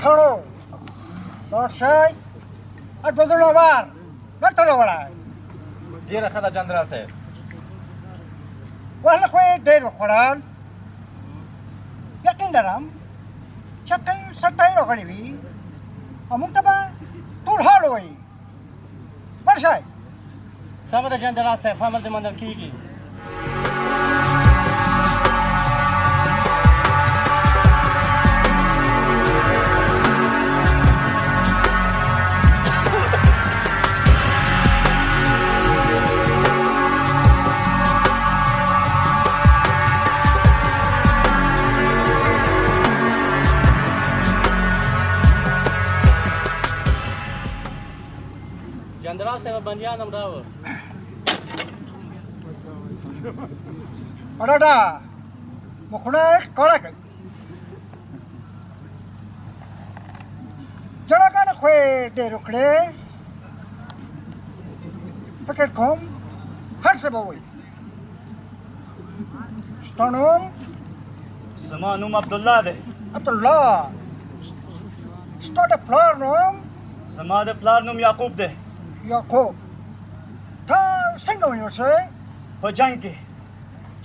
खड़ो दर्शय और बदलो बार न तो बड़ा ډیره ښه ده جنرال صاحب. وهلا خوي ډېر وخوړل یقین لرم چټۍ سټۍ راغلې وي او موږ ته به ټول حال ووایي ورشئ. سمه ده جنرال صاحب، حمل دې منل کېږي. جنرال صاحب بندیان هم راوړ. अडाडा मुखड़ा कड़ा कर जड़ा का न खोए दे रुकड़े पैकेट कॉम हर से बोई स्टोनोम زمانوم عبدالله ده. अब्दुल्ला स्टोड फ्लोर नोम زما د پلار نوم یعقوب ده. याकूब था सिंगल यूनिवर्सिटी په جنگ کې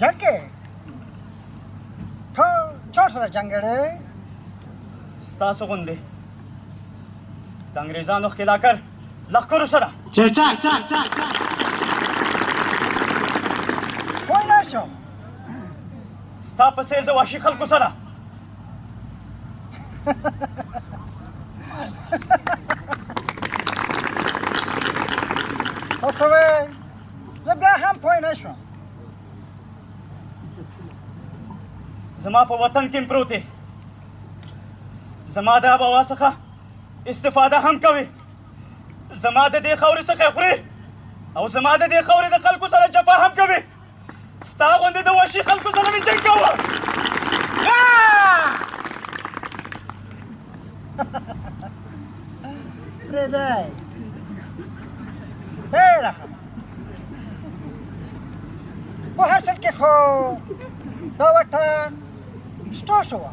जंगे था चौसरा जंगड़े ستاسو غوندې د انګریزانو ښکېلاکر لښکرو سره कोई ना शो ستا په څېر د وحشي خلکو سره ओसवे जब क्या हम कोई ना शो زما په وطن کې پروت دی. زما د آب هوا څخه استفاده هم کوي. زما د دې خاورې څخه خوري او زما د دې خاورې د خلکو سره جفا هم کوي. ستا غوندې د وحشي خلکو سره مې جنګ کوه. Redai. Daerah. Berhasil ke kau dawatan stosua.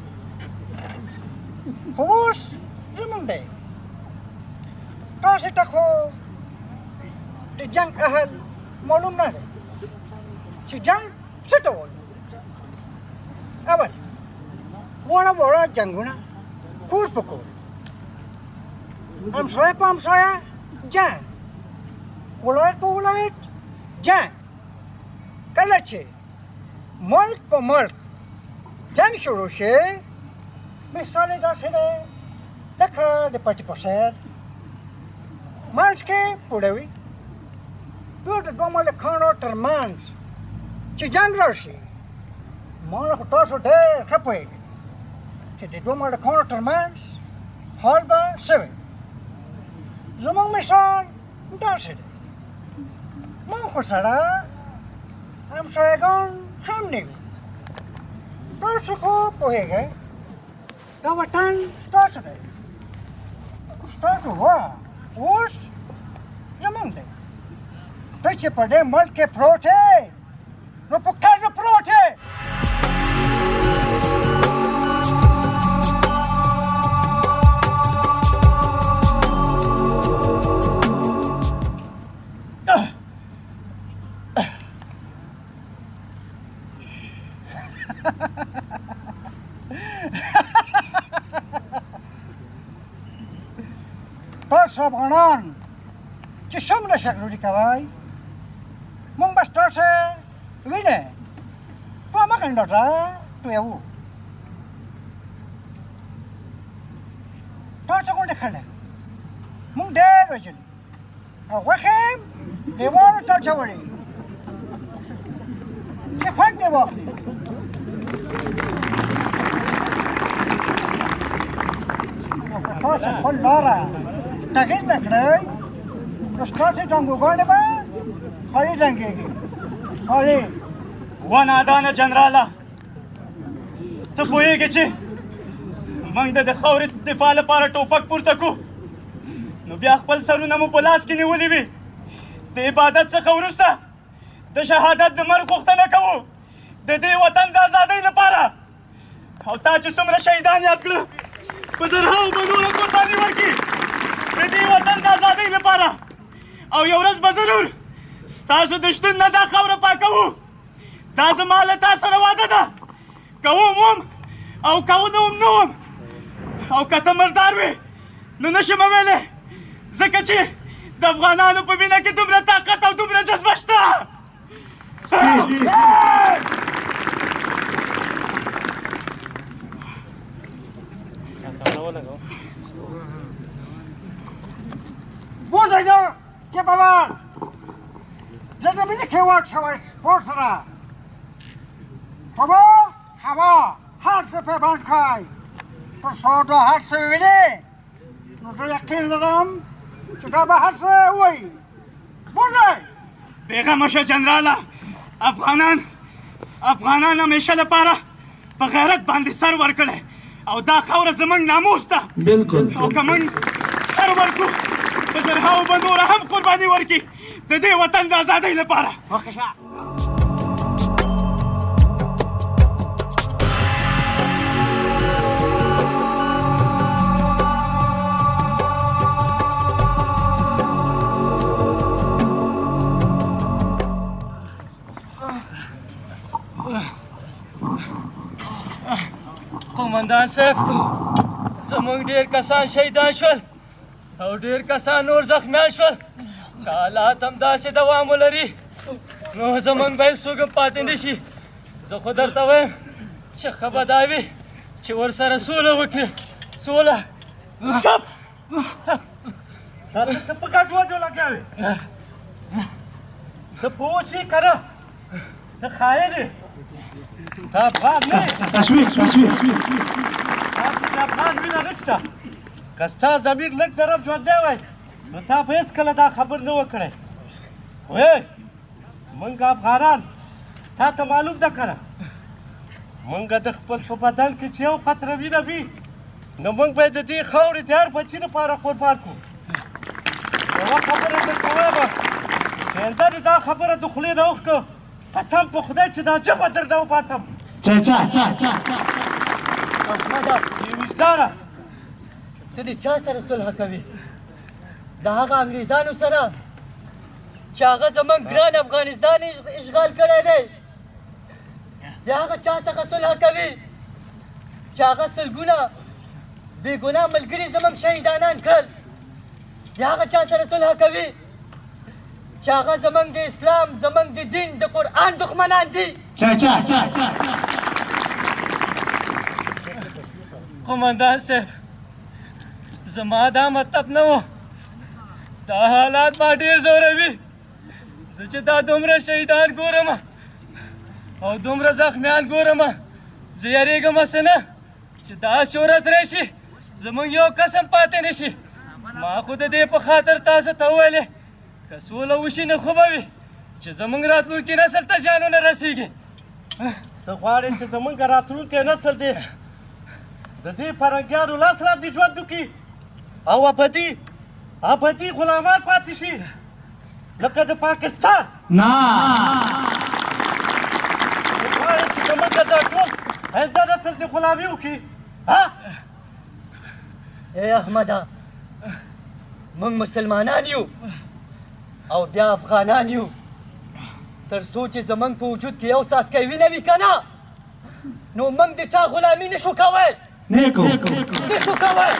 Khusus rimunde. Kau sita kau di jang ahal malum nade. Si jang sita wal. Abar. Wana bora janguna kur pukul. Am saya jang. Ulayt jang. Kalache मुल्क पर मुल्क जंग शुरू से मिसाले दासे देखा दे 50% मार्च के पूरे हुई दो मले खानो टर्मांस ची जंग रोशी माला को टॉस उठे खपे ची दो मले खानो टर्मांस हॉल बा 7 जुमंग मिसाल दासे मां खुशरा हम सोएगन हमने टॉसको पोहेगे दवटन स्टार्ट हुआ उस यमंगे पीछे पड़े मुल्क के प्रोटे नो पुक्का नो प्रोटे सब अनान जिसम न शक्ल कवाई मुंग बस तो से विने तो हम कहीं डरा तो ये वो तो से कौन देखा ले मुंग डेर बचली और वक़्त देवार तो चवड़ी ये फंड देवार तो से कौन लारा तकिन लकड़े उसका से टंगू गाने बा खाली टंगेगी खाली و نادانه جنراله ته پوهېږې چې موږ د خاورې دفاع لپاره ټوپک پورته کړو نو بیا خپل سرونه مو په لاس کې نیولي وي د عبادت څخه وروسته د شهادت د مرګ غوښتنه کوو د دې وطن د ازادۍ لپاره او تا چې څومره شهیدان یاد کړه په زرهاو به نوره قرباني ورکړي د دې وطن د ازادۍ لپاره او یو ورځ به ضرور ستاسو د شتون نه دا خاوره پاکوو دا زما له تا سره واده ده کوم وم او که نه وم نه وم او که ته مردار وې نو نشم ویلی ځکه چې د افغانانو په وینه کې دومره طاقت او دومره جذبه شته بودایی که بابا زمینی که وارد شوی سپور سره بابا هوا هر سه پیبند کای پر سودا هر سه ببینی نو تو یقین دارم چې دا به هر څه ووایي بودای بېغمه شه جنراله افغانان همیشه لپاره په غیرت باندې سر ورکړی او دا خاوره زموږ ناموس ده بالکل او که موږ سر ورکړو په زرهاو به نوره هم قرباني ورکړي د دې وطن د ازادۍ لپاره قومندان صاحب زموږ ډېر کسان شهیدان شول او ډېر کسان نور زخمیان شول که حالات همداسې دوام ولري نو زموږ به هېڅوک هم پاتې نه شي زه خو درته وایم چې ښه به دا وي چې ورسره سوله وکړي سوله چپ ته په ګډ وډو لګوې ته پوه شې که نه ته خاین یې ته افغان نه یې تشویق د افغان وینه نشته که ستا ضمیر لږ طرف ژوندی وای نو تا به هېڅکله دا خبر نه و کړی وی موږ افغانان تا ته معلوم ده که نه موږ د خپل په بدن کې چې یو قطره وینه وي نو موږ باید د دې خاورې د هر بچي لپاره قربان کړو یوه خبره درته وایم چې آینده دې دا خبره د خولې نه وښکه قسم په خدای چې دا ژبه درنه وباسم احمده وجدانه ته د چا سره صلح کوې د هغه انګریزانو سره چې هغه زموږ ګران افغانستان اشغال کړی دی د هغه چا څخه صلح کوې چې هغه سلګونه بېګناه ملګري زموږ شهیدانان کړل د هغه چا سره صلح کوې چې هغه زموږ د اسلام زموږ د دین د قرآن دښمنان دي قومندان صاحب زما دا مطلب نه و دا حالات ما ډېر زوروي زه چې دا دومره شهیدان ګورم او دومره زخمیان ګورم زه یېرېږم هسې نه چې داسې ورځ راشي زموږ یو قسم پاتې نه شي ما خو د دې په خاطر تاسو ته وویلې که سوله وشي نو ښه به وي چې زموږ راتلونکي نسل ته زیان ونه رسېږي ته غواړې چې زموږ راتلونکی نسل دی د دې فرهنګیانو لاس لاندې ژوند وکړي او ابدي غلامان پاتې شي لکه د پاکستان نه ته غواړې چې زموږ دا ټول آینده نسل دې غلامي وکړي ای احمده موږ مسلمانان یو او بیا افغانان یو تر څو چې زموږ په وجود کې یو څاڅکی وینه وي که نه نو موږ د چا غلامي نشو کوی نشو کوی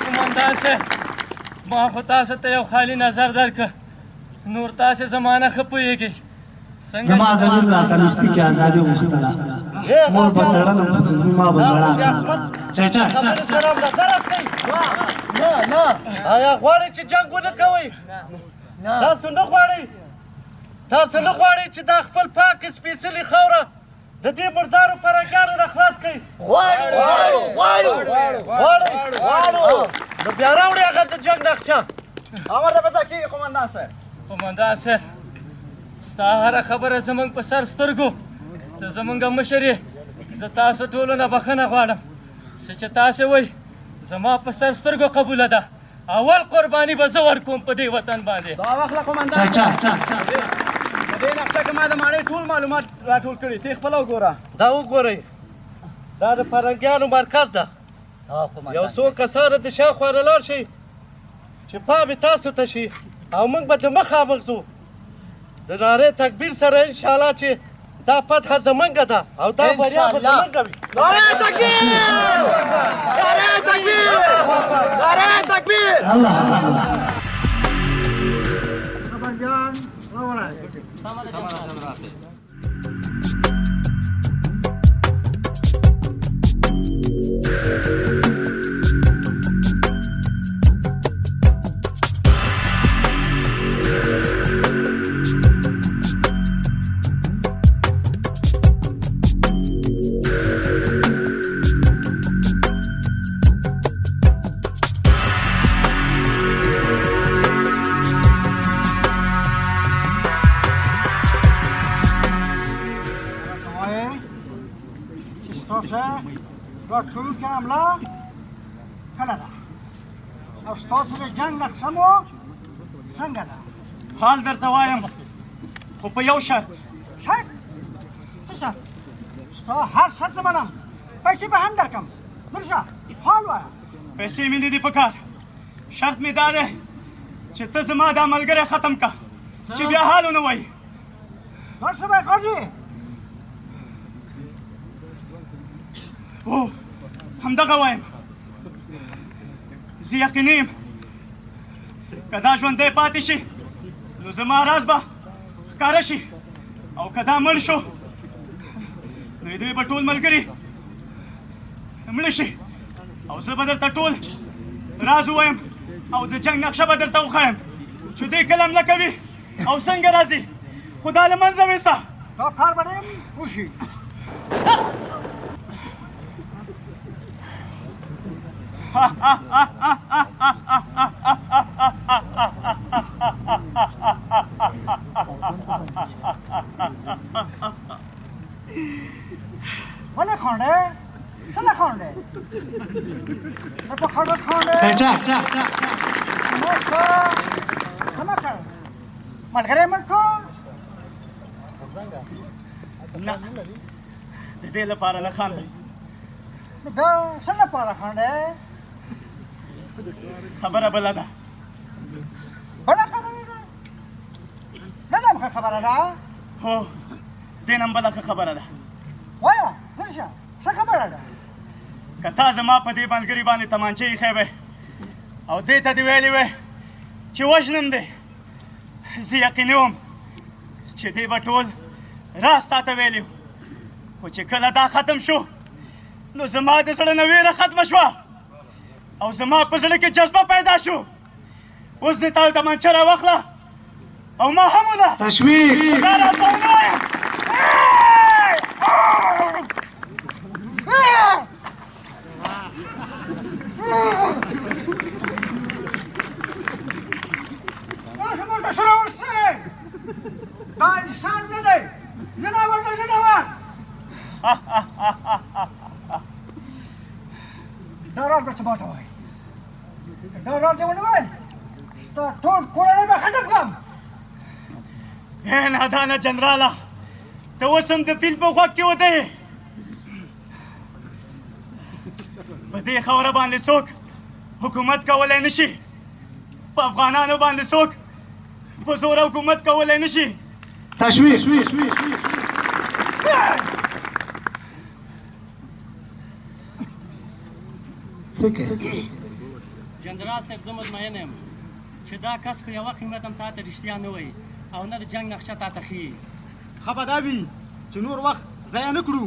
قومندان صاحب ما خو تاسو ته یو خالي نظر درکړه نور تاسې زما نه ښه پوهېږئ څنګه زما ضمیر راته نښتي چې ازادي غوښتله مور به تړله په زړه ما به ژړا خبرې سره ملاتړ هستئ نه آیا غواړئ چې جنګ ونه کوئ تاسو نه غواړئ چې دا خپل پاک سپېڅلې خاوره د دې مردارو فرهنګیانو نه خلاص کړئ غواړئ نو بیا راوړئ هغه د جنګ نقشه امر د بسا کېږي قومندان صاحب قومندان صاحب ستا هره خبره زموږ په سر سترګو ته زموږ مشر یې زه تاسو ټولو نه بښنه غواړم څه چې تاسې وایي زما په سر سترګو قبوله ده اول قرباني به زه ورکوم په دې وطن باندې دا واخله قومندان صاحب په دې نقشه کې ما د ماڼۍ ټول معلومات راټول کړي ته خپله وګوره دا وګورئ دا د فرهنګیانو مرکز ده یو څو کسانو د شاخوا لاړ شي چې پام یې تاسو ته شي او موږ به د مخامخ ځو د نارې تکبیر سره انشاءالله چې دا فتحه زمونږه ده او دا بریا به زمونږه وي نارې تکبیر نارې تکبیر نارې تکبیر الله الله الله خبرجان راوړئ راتلونکې حمله کله ده او ستاسو د جنګ نقشه مو څنګه ده حال درته وایم خو په یو شرط شرط څه شرط ستا هر شرط زه منم پیسې به هم درکړم درشه حال وایه پیسې مې نه دي په کار شرط مې دا دی چې ته زما دا ملګری ختم که چې بیا حال ونه وایي درشه به قاضي او همدغه وایم زه یقیني یم که دا ژوندی پاتې شي نو زما راز به ښکاره شي او که دا مړ شو نو دوی به ټول ملګري مړه شي او زه به درته ټول راز ووایم او د جنګ نقشه به درته وښایم چې دوی کله حمله کوي او څنګه راځي خو دا له منځه ویسه دا کار به ډېر وشي ولې خانډې څنګه خانډې په خانډه خانډې چا څنګه کار ملګری مړ کو نه د دې لپاره نه خاندم بیا څنګه لپاره خانډې خبره بله ده بله خبره ده نه ده ښه خبره ده هو دې نه هم بله ښه خبره ده وایه درشه څه خبره ده که تا زما په دې ملګري باندې تمانچه ایښی وی او دې ته دې ویلي وی چې وژنم دې زه یقیني وم چې دې به ټول راز تا ته ویلي خو چې کله دا ختم شو نو زما د زړه نه ویره ختمه شوه او زما په زړه کې جذبه پیدا شو اوس دې تا تمانچه راواخله او ما هم وله تشویق دا راته ووایه اوس موږ ته سره اوسئ دا انسان نه دی ځناور دی ځناور دا راز به څه ماته وایي دا راز یې ونه وایي ستا ټول کورنۍ به ختم کړم ای نادانه جنراله ته اوس هم د پیل په غوږ کې ودې په دې خاوره باندې څوک حکومت کولی نه شي په افغانانو باندې څوک په زور حکومت کولی نه شي تشویق فکر جنرال صاحب زه مطمئن یم چې دا کس په یوه قیمت هم تا ته رښتیا نه وایي او نه د جنګ نقشه تا ته ښیي ښه به دا وي چې نور وخت ضایع نه کړو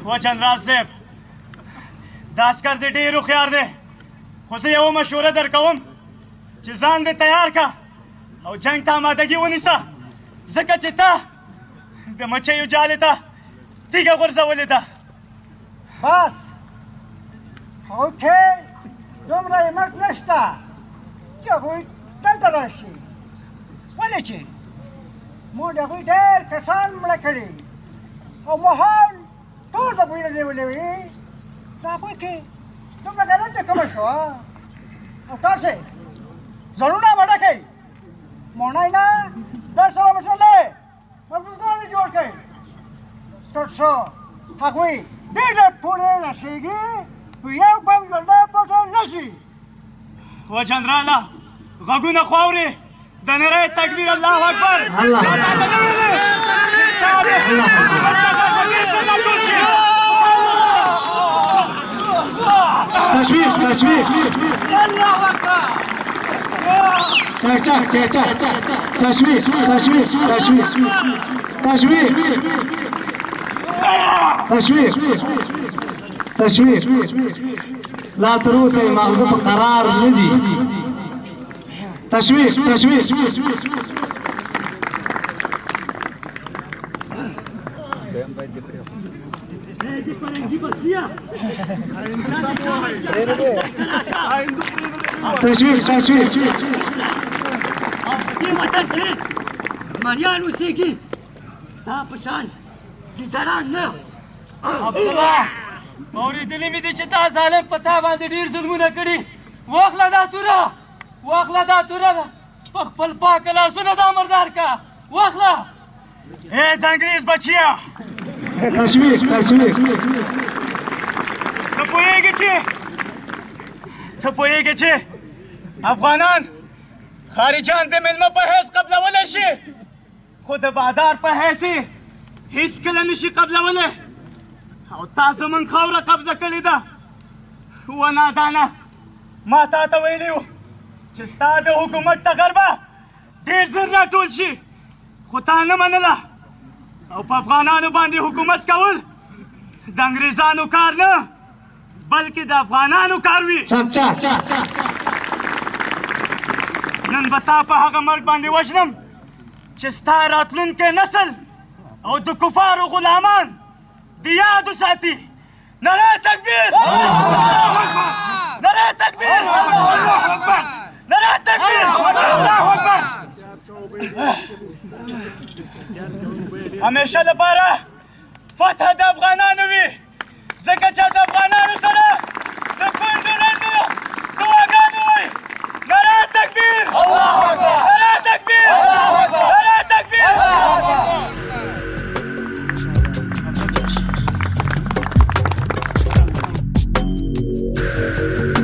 و جنرال صاحب دا عسکر دې ډېر هوښیار دی خو زه یوه مشوره در کوم چې ځان دې تیار که او جنګ ته آمادګي ونیسه ځکه چې ته د مچیو جالې ته تیږه غورځولې ده بس اوکې دومره یې مرګ نشته چې هغوی دلته راشي ولې چې موږ د هغوی ډېر کسان مړه کړي او محال ټول به بوی نیولې وي د هغوی کې دومره ګرنټه کمه شوه او تاسې ځانونه مړه کوئ مونای نه 10 سوه مسلې مبروزګانې جوړ کړئ تر څو هغوی ډېره پورې رسېږي خو یو بل له نه پټه نه شي و جنراله غږونه خو اورې د نری تکبیر الله اکبر الله تشویش تشویش چک چک چک چک تشویش تشویش تشویش تشویش تشویش تشویش لا تر اوسه مغزه په قرار نه دي تشویش تشویش تشویش تشویش دې وطن کې زمریان اوسېږي ستا په شان ګیدړان نه عبدالله اورېدلي مې دي چې تا ظالم په تا باندې ډېر ظلمونه کړي واخله دا توره واخله دا توره په خپل پاکه لاسونه دا مردار کا واخله ای د انګریز بچیا تشویش تشویش ته پوهېږې چې افغانان خارجان د مېلمه په حیث قبلولی شي خو د بادار په حیث یې هېڅکله نشي قبلولی او تا زموږ خاوره قبضه کړې ده و نادانه ما تا ته ویلي وو چې ستا د حکومت ټغر به ډېر زر راټول شي خو تا نه منله او په افغانانو باندې حکومت کول د انګریزانو کار نه بلکې د افغانانو کار وي چک چک نن به تا په هغه مرګ باندې وژنم چې ستا راتلونکی نسل او د کفارو غلامان د یاد وساتي نری تکبیر نری تکبیر نری تکبیر الله اکبر همیشه لپاره فتح د افغانانو وي ځکه چې د افغانانو سره د کونډو رنډو دعاګانې وي نری تکبیر نری تکبیر نری تکبیر Thank you.